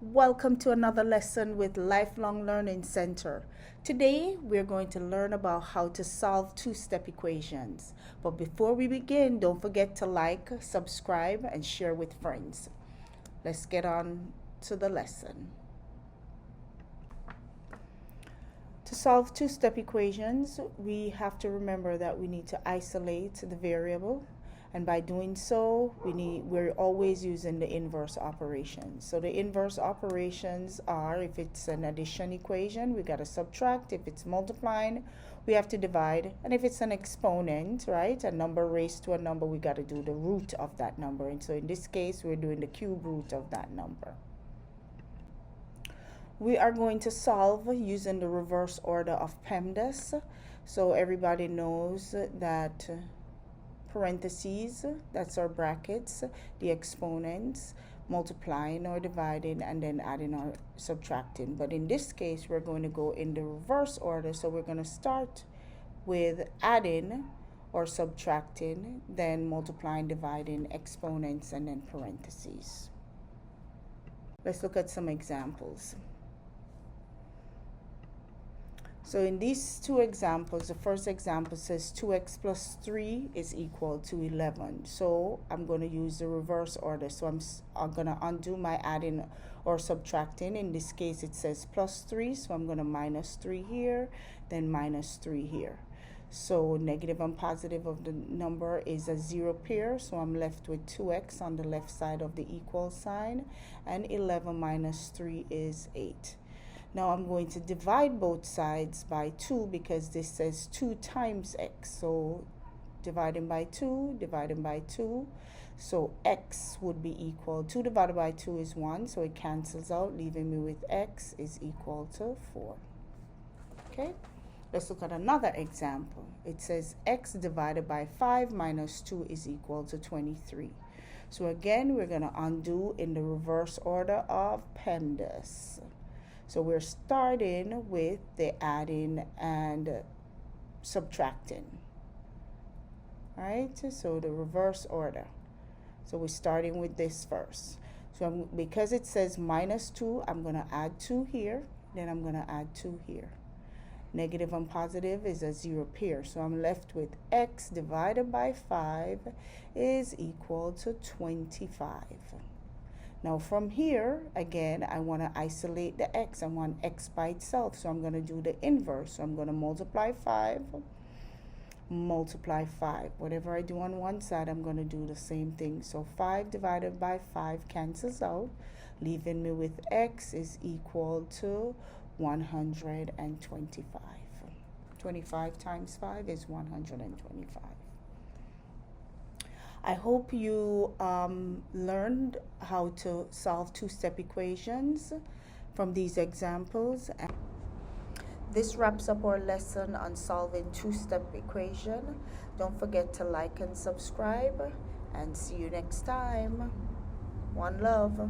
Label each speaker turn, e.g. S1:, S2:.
S1: Welcome to another lesson with Lifelong Learning Center. Today we're going to learn about how to solve two-step equations. But before we begin, don't forget to like, subscribe, and share with friends. Let's get on to the lesson. To solve two-step equations, we have to remember that we need to isolate the variable. And by doing so, we're always using the inverse operations. So the inverse operations are, if it's an addition equation, we got to subtract. If it's multiplying, we have to divide. And if it's an exponent, right, a number raised to a number, we got to do the root of that number. And so in this case, we're doing the cube root of that number. We are going to solve using the reverse order of PEMDAS. So everybody knows that parentheses, that's our brackets, the exponents, multiplying or dividing, and then adding or subtracting. But in this case, we're going to go in the reverse order. So we're going to start with adding or subtracting, then multiplying, dividing, exponents, and then parentheses. Let's look at some examples. So in these two examples, the first example says 2x plus 3 is equal to 11. So I'm going to use the reverse order. So I'm going to undo my adding or subtracting. In this case, it says plus 3. So I'm going to minus 3 here, then minus 3 here. So negative and positive of the number is a zero pair. So I'm left with 2x on the left side of the equal sign. And 11 minus 3 is 8. Now I'm going to divide both sides by 2 because this says 2 times x. So dividing by 2, dividing by 2. So x would be equal, 2 divided by 2 is 1, so it cancels out, leaving me with x is equal to 4. Okay, let's look at another example. It says x divided by 5 minus 2 is equal to 23. So again, we're going to undo in the reverse order of PEMDAS. So we're starting with the adding and subtracting. All right, so the reverse order. So we're starting with this first. So because it says minus 2, I'm going to add 2 here. Then I'm going to add 2 here. Negative and positive is a zero pair. So I'm left with x divided by 5 is equal to 25. Now from here, again, I want to isolate the x. I want x by itself. So I'm going to do the inverse. So I'm going to multiply 5, multiply 5. Whatever I do on one side, I'm going to do the same thing. So 5 divided by 5 cancels out, leaving me with x is equal to 125. 25 times 5 is 125. I hope you learned how to solve two-step equations from these examples. This wraps up our lesson on solving two-step equation. Don't forget to like and subscribe, and see you next time. One love.